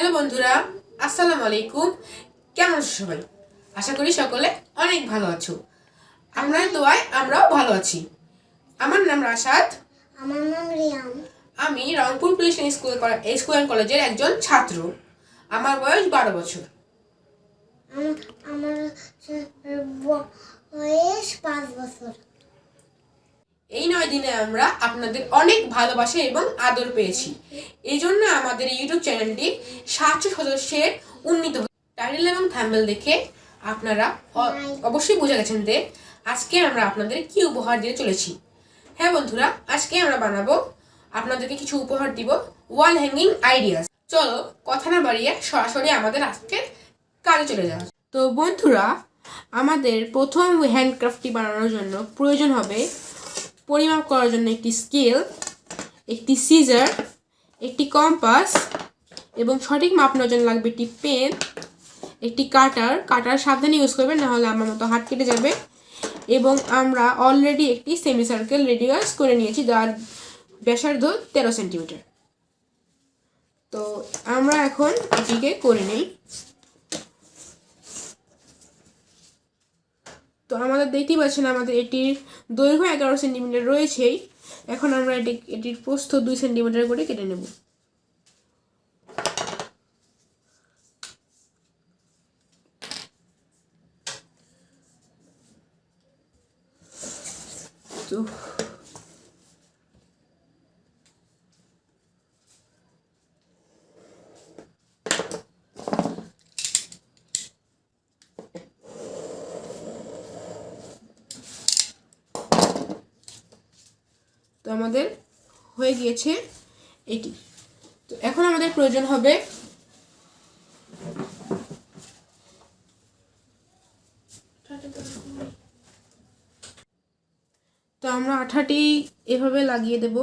Hello বন্ধুরা, আসসালামু আলাইকুম। কেমন আছো সবাই? আশা করি সকলে অনেক ভালো আছো। আপনার দোয়ায় আমরাও ভালো আছি। আমার নাম রাশাদ। আমার নাম রিয়াম। আমি রংপুর পুলিশ স্কুল অ্যান্ড কলেজের একজন ছাত্র। আমার বয়স 12 বছর। আমার বয়স 5 বছর। এই 9 দিনে আমরা আপনাদের অনেক ভালোবাসা এবং আদর পেয়েছি। এই জন্য আমাদের ইউটিউব চ্যানেলটি 700 সদস্যের উন্নীত। টাইটেল এবং থাম্বনেল দেখে আপনারা অবশ্যই বুঝে গেছেন যে আজকে আমরা আপনাদের কি উপহার দিয়ে চলেছি। হ্যাঁ বন্ধুরা, আজকে আমরা বানাবো, আপনাদেরকে কিছু উপহার দিব, ওয়াল হ্যাঙ্গিং আইডিয়াস। চলো কথা না বাড়িয়ে সরাসরি আমাদের আজকের কাজে চলে যাওয়া। তো বন্ধুরা, আমাদের প্রথম হ্যান্ডক্রাফটটি বানানোর জন্য প্রয়োজন হবে পরিমাপ করার জন্য একটি স্কেল, একটি সিজার, একটি কম্পাস এবং সঠিক মাপনার জন্য লাগবে একটি পেন, একটি কাটার সাবধানে ইউজ করবেন, নাহলে আমার মতো হাত কেটে যাবে। এবং আমরা অলরেডি একটি সেমি সার্কেল রেডিয়াস করে নিয়েছি, যার ব্যাসার্ধ 13 সেন্টিমিটার। তো আমরা এখন এটিকে করে নেই। তো আমাদের দেখতেই পাচ্ছেন আমাদের এটির দৈর্ঘ্য 11 সেন্টিমিটার রয়েছেই। এখন আমরা এটির প্রস্থ 2 সেন্টিমিটার করে কেটে নেব। তো আমাদের হয়ে গিয়েছে এটি। তো এখন আমাদের প্রয়োজন হবে তো আমরা আঠাটি এভাবে লাগিয়ে দেব।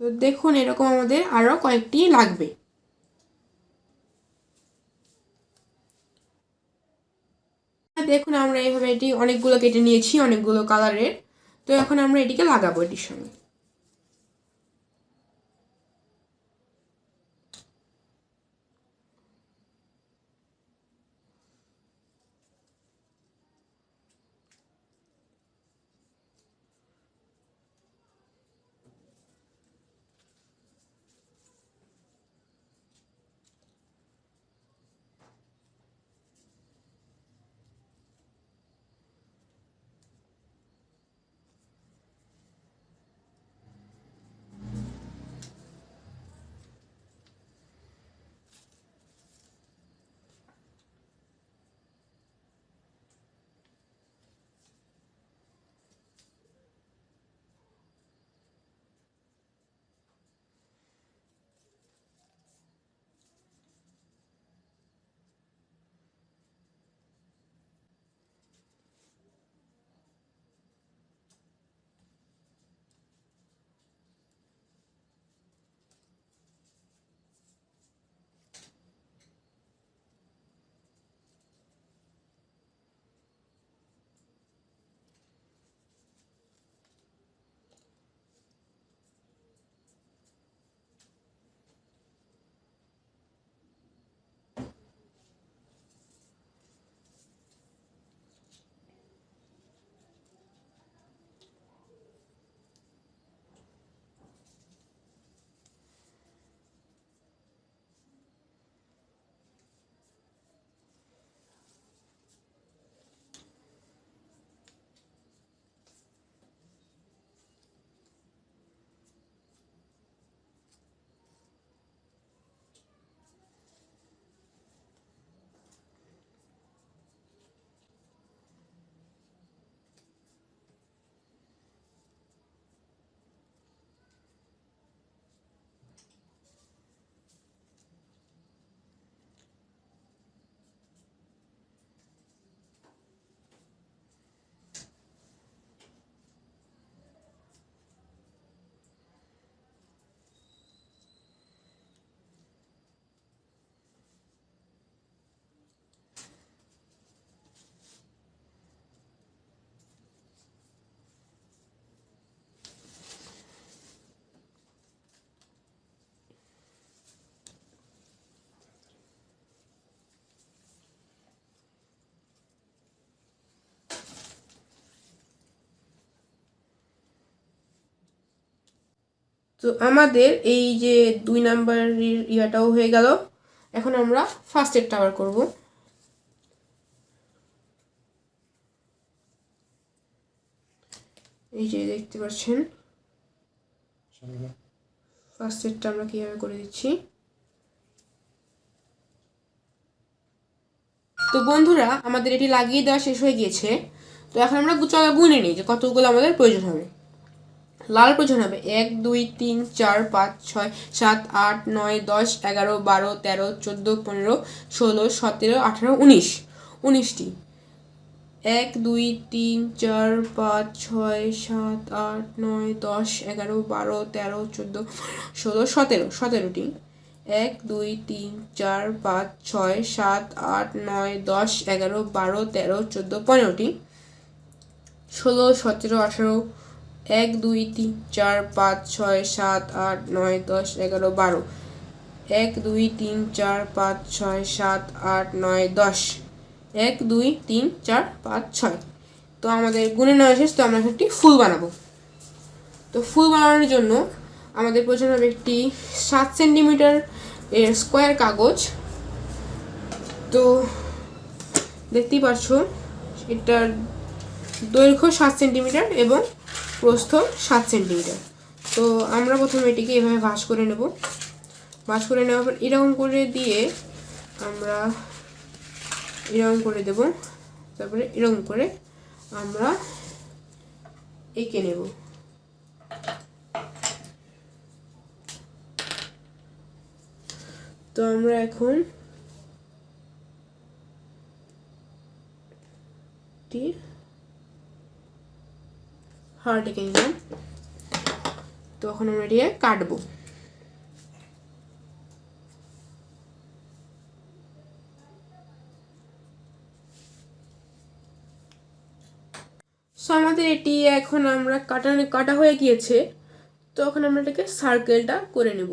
তো দেখুন, এরকম আমাদের আরো কয়েকটি লাগবে। দেখুন, আমরা এইভাবে এটি অনেকগুলো কেটে নিয়েছি, অনেকগুলো কালারের। তো এখন আমরা এটিকে লাগাবো এটির সঙ্গে। তো আমাদের এই যে 2 নাম্বারের ইয়াটাও হয়ে গেল। এখন আমরা ফার্স্টের টাওয়ার করব। এই যে দেখতে পাচ্ছেন ফার্স্টেরটা আমরা কিভাবে করে দিচ্ছি। তো বন্ধুরা, আমাদের এটি লাগিয়ে দেওয়া শেষ হয়ে গিয়েছে। তো এখন আমরা চলো গুনে নিই যে কতগুলো আমাদের প্রয়োজন হবে। লাল প্রয়োজন হবে 1 2 3 4 5 6 7 8 9 10 11 12 13 14 15 16 17 18 19 19টি। 1 2 3 4 5 6 7 8 9 10 11 12 13 14 16 17 17টি। 1 2 3 4 5 6 7 8 9 10 11 12 13 14 15টি। 16 17 18 1 2 3 4 5 6 7 8 9 10 11 12 1 2 3 4 5 6 7 8 9 10 1 2 3 4 5 6। তো আমাদের গুণে নেওয়া শেষ। তো আমরা একটি ফুল বানাবো। তো ফুল বানানোর জন্য আমাদের প্রয়োজন হবে একটি 7 সেন্টিমিটার এর স্কোয়ার কাগজ। তো দেখতেই পাচ্ছ এটার দৈর্ঘ্য 7 সেন্টিমিটার এবং প্রস্থ 7 সেন্টিমিটার। তো আমরা প্রথমে এটিকে এভাবে ভাঁজ করে নেব। ভাঁজ করে নেওয়ার পর এরকম করে দিয়ে আমরা এরকম করে দেব। তারপরে এরকম করে আমরা এঁকে নেব। তো আমরা এখন হার্ট এঁকে নিলাম। তো এখন আমরা এটিকে কাটবো। সো আমাদের এটি এখন আমরা কাটা হয়ে গিয়েছে। তো এখন আমরা এটাকে সার্কেলটা করে নেব।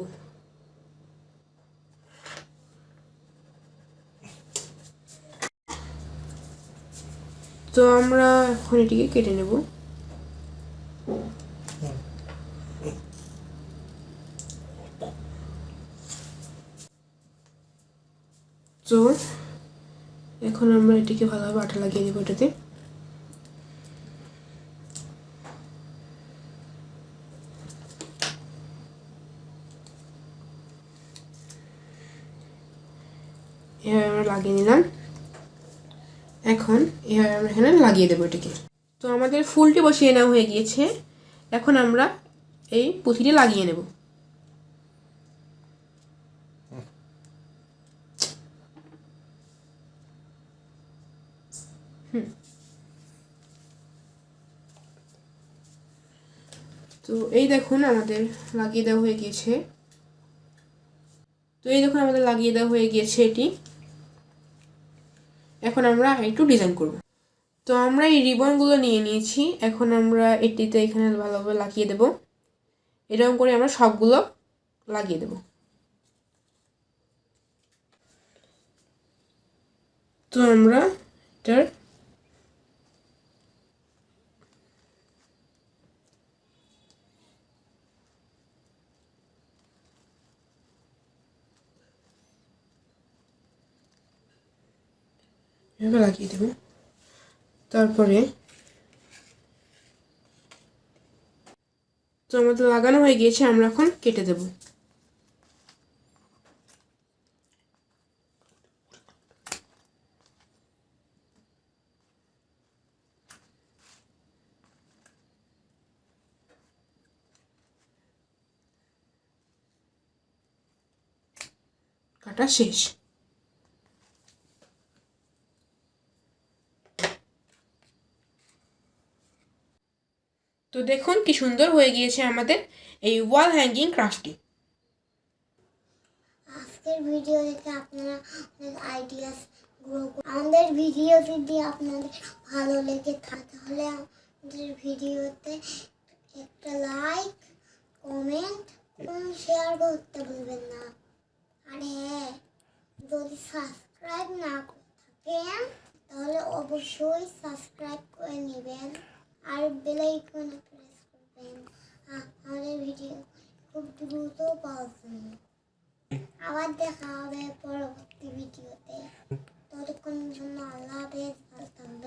তো আমরা এখন এটিকে কেটে নেব। তো এখন আমরা এটিকে ভালোভাবে আঠা লাগিয়ে দেবো এটাতে। এভাবে আমরা লাগিয়ে নিলাম। এখন এভাবে আমরা এখানে লাগিয়ে দেবো এটিকে। তো আমাদের ফুলটি বসিয়ে নেওয়া হয়ে গিয়েছে। এখন আমরা এই পুঁথিটি লাগিয়ে নেব। তো এই দেখুন আমাদের লাগিয়ে দেওয়া হয়ে গিয়েছে। এটি। এখন আমরা একটু ডিজাইন করব। তো আমরা এই রিবনগুলো নিয়ে নিয়েছি। এখন আমরা এটিতে এখানে ভালোভাবে লাগিয়ে দেব। এরকম করে আমরা সবগুলো লাগিয়ে দেব। তো আমরা এটার এভাবে লাগিয়ে দেব। তারপরে তো আমাদের লাগানো হয়ে গিয়েছে। আমরা এখন কেটে দেব। কাটা শেষ। তো দেখুন কি সুন্দর হয়ে গিয়েছে আমাদের এই ওয়াল হ্যাঙ্গিং ক্রাফটটি। আজকের ভিডিও দেখে আপনারা অনেক আইডিয়াস আমাদের ভিডিও যদি আপনাদের ভালো লেগে থাকে তাহলে আমাদের ভিডিওতে একটা লাইক, কমেন্ট এবং শেয়ার করতে ভুলবেন না। আর হ্যাঁ, যদি সাবস্ক্রাইব না করে থাকেন তাহলে অবশ্যই সাবস্ক্রাইব করে নেবেন আর বেল আইকনে প্রেস করবেন আমাদের ভিডিও খুব দ্রুত পাওয়ার জন্য। আবার দেখা হবে পরবর্তী ভিডিওতে। ততক্ষণ জন্য আল্লাহ হাফেজ, ভালো থাকবেন।